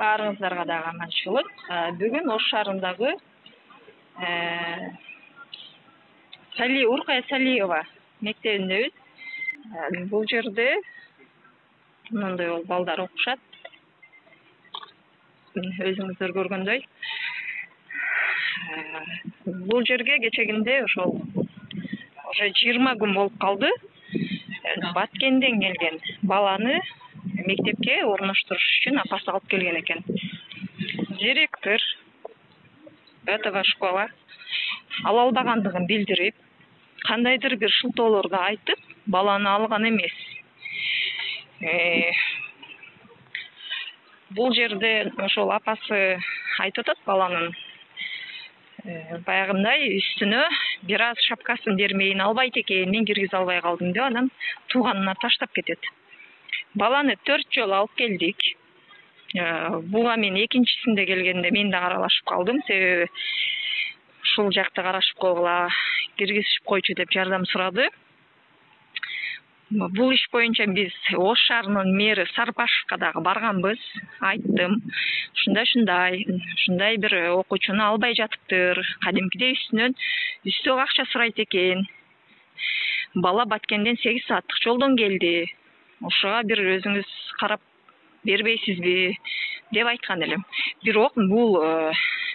Баарыңыздарга дагы аманчылык. Бүгүн Ош шаарындагы Уркая Салиева мектебиндебиз. Бул жерде мындай балдар окушат. Өзүңүздөр көргөндөй. Бул жерге кечегинде ошол уже 20 күн болуп калды. Баткенден келген баланы мектепке орноштуруш үчүн апасы алып келген экен. Директор этого школа ала албагандыгын билдирип, кандайдыр бир шылтоолорду айтып, баланы алган эмес. Бул жерде ошол апасы айтып атат баланын баягындай үстүнө бир аз шапкасын дермейин албайт экен, мен киргизе албай калдым деп анан тууганына таштап кетет. Баланы 4 жолу алып келдик. Буга мен экинчисинде келгенде мен да аралашып калдым, себеби ушул жакты карашып койгула, киргизишип койчу деп жардам сурады. Бул иш боюнча биз Ош шаарынын мэри Сарпашевка дагы барганбыз. Айттым, ушундай бир окуучуну албай жатыптыр. Кадимкидей үстөгө акча сурайт экен. Бала Баткенден 8 сааттык жолдон келди. Ошого бир өзүңүз карап бербейсизби деп айткан элем. Бирок бул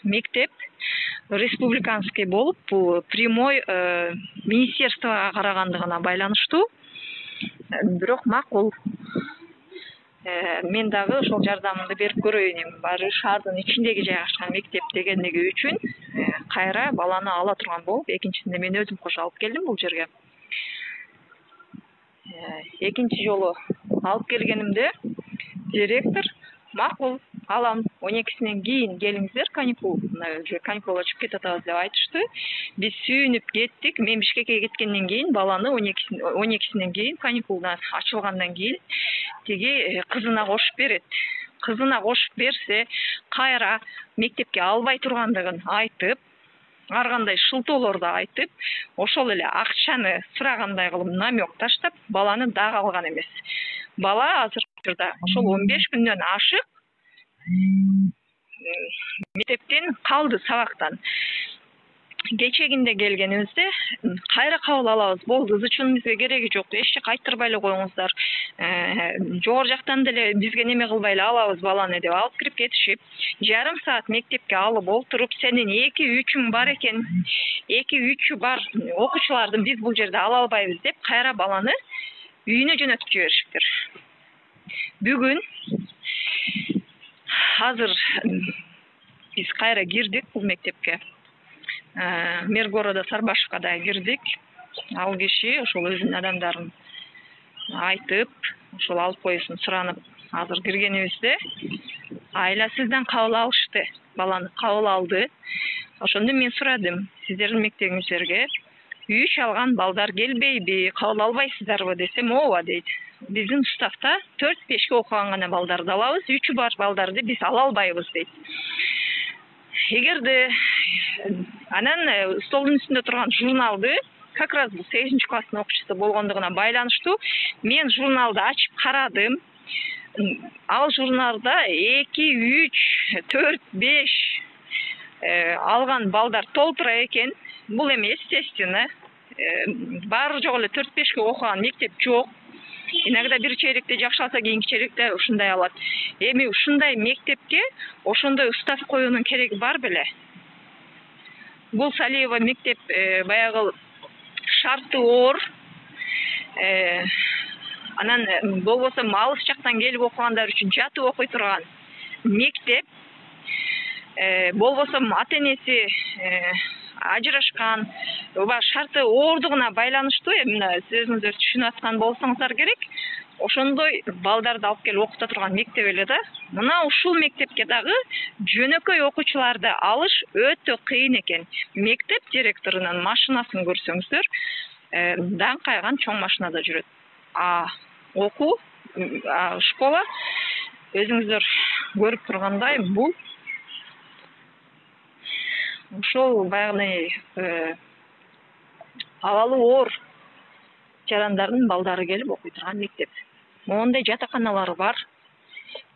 мектеп республиканский болуп, бул прямой министерствого карагандыгына байланыштуу. Бирок макул. Мен дагы ошол жардамымды берип көрөйүн. Баары шаардын ичиндеги жайгашкан мектеп дегендиги үчүн кайра баланы ала турган болуп, экинчисинде мен өзүм кошо алып келдим бул жерге. Экинчи жолу алып келгенимде директор макул, алам, 12синен кийин келиңиздер, каникулга чыгып кетатабыз деп айтышты. Биз сүйүнүп кеттик. Мен Бишкекке кеткенден кийин баланы 12синен кийин каникулдан ачылгандан кийин тиги кызына кошуп берет. Кызына кошуп берсе, кайра мектепке албай тургандыгын айтып, ар кандай шылтоолорду айтып, ошол эле акчаны сурагандай кылып намек таштап, баланы дагы алган эмес. Бала азыркы ошол 15 күндөн ашык мектептен калды, сабактан. Кечегинде келгенибизде кайра кабыл алабыз, болду, ызычуунун кереги жок, эч жака айттырбай эле коюңуздар, жогору жактан деле бизге неме кылбай эле алабыз баланы деп алып кирип кетишип, жарым саат мектепке алып олтуруп, сенин 2-3 бар экен, 2-3 бар окуучуларды биз бул жерде ала албайбыз деп кайра баланы үйүнө жөнөтүп жиберишиптир. Бүгүн азыр биз кайра кирдик бул мектепке. Мэр города Сарбашевка да кирдик. Ал киши ошол өзүнүн адамдарын айтып, ошол алып коюшун суранып, азыр киргенибизде айла сизден кабыл алышты, баланы кабыл алды. Ошондо мен сурадым, сиздердин мектебиңиздерге 3 алган балдар келбейби, кабыл албайсыздарбы десем, ооба дейт. Биздин уставта 4-5ке окуган гана балдарды алабыз, 3 бар балдарды биз ала албайбыз дейт. Эгерде анан столдун үстүндө турган журналды, как раз бул 8 класстын окуучусу болгондугуна байланыштуу, мен журналды ачып карадым. Ал журналда 2, 3, 4, 5 алган балдар толтура экен. Бул эми естественно. Баары жок эле 4-5ке окуган мектеп жок. Иногда бир чейректе жакшыласа, кийинки чейректе ушундай алат. Эми ушундай мектепке ошондой устав коюунун кереги бар беле? Бул Салиева мектеп баягы шарты оор. Анан болбосо алыс жактан келип окугандар үчүн жатып окуй турган мектеп. Болбосо ата-энеси ажырашкан, шарты оордугуна байланыштуу, мына сиз өзүңүздөр түшүнүп аткан болсоңуздар керек. Ошондой балдарды алып келип окута турган мектеп эле да. Мына ушул мектепке дагы жөнөкөй окуучуларды алыш өтө кыйын экен. Мектеп директорунун машинасын көрсөңүздөр, даңкайган чоң машинада жүрөт. Школа өзүңүздөр көрүп тургандай, бул ошол баягы абалы оор жарандардын балдары келип окуй турган мектеп. Моундай жатаканалар бар.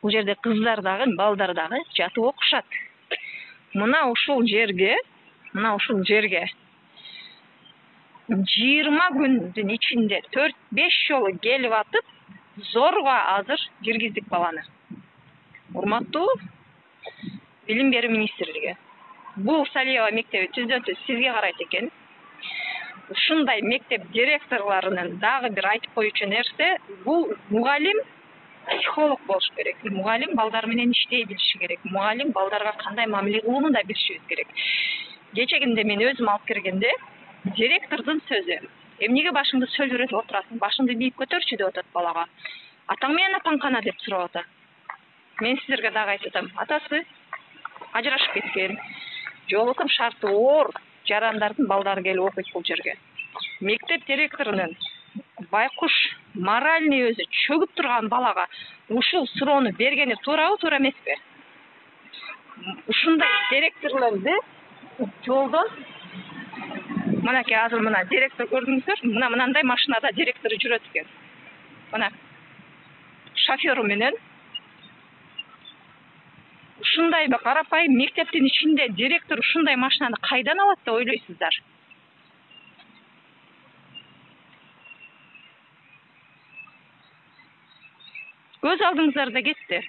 Бул жерде кыздар дагы, балдар дагы жатып окушат. Мына ушул жерге 20 күндүн ичинде 4-5 жолу келип атып, зорго азыр киргиздик баланы. Урматтуу Билим берүү министрлиги. Бул Салиева мектеби түздөн-түз сизге карайт экен. Ушундай мектеп директорлорунун дагы бир айтып коючу нерсе, бул мугалим психолог болуш керек. Мугалим балдар менен иштей билиши керек. Мугалим балдарга кандай мамиле кылууну да билишибиз керек. Кечегинде мен өзүм алып киргенде директордун сөзү: "Эмнеге башыңды сөлдүрөтүп отурасың? Башыңды бийип көтөрчү" деп атат балага. Атаң менен атаң кана деп сурап атат. Мен сиздерге дагы айтып атам. Атасы ажырашып кеткен. Жолукум шарты оор жарандардын балдары келип окуйт бул жерге. Мектеп директорунун байкуш моральный өзү чөгүп турган балага ушул суроону бергени туурабы, туура эмеспи? Ушундай директорлорду жолдон мынакей азыр мына директор көрдүңүздөр, мынандай машинада директору жүрөт экен. Мына шофёру менен. Ушундай карапайым мектептин ичинде директор ушундай машинаны кайдан алат деп ойлойсуздар? Көз алдыңыздарда кетти.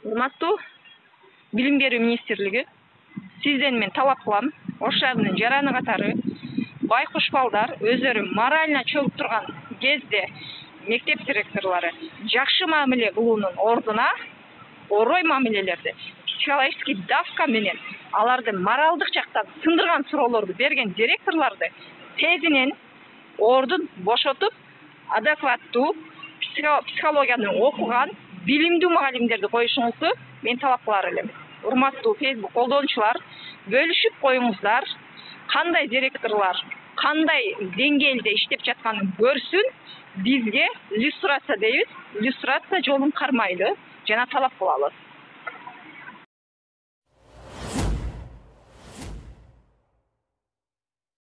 Урматтуу Билим берүү министрлиги, сизден мен талап кылам, ошонун жараны катары байкуш балдар өзлөрү морально чөгүп турган кезде мектеп директорлору жакшы мамиле кылуунун ордуна орой мамилелерди, психологический давка менен аларды моралдык жактан сындырган суроолорду берген директорлорду тезинен ордун бошотуп, адекваттуу психологияны окуган билимдүү мугалимдерди коюшуңузду мен талап кылар элем. Урматтуу Facebook колдонуучулар, бөлүшүп коюңуздар. Кандай директорлор кандай деңгээлде иштеп жатканын көрсүн. Бизге иллюстрация дейбиз. Иллюстрация жолун кармайлы жана талап кылалы.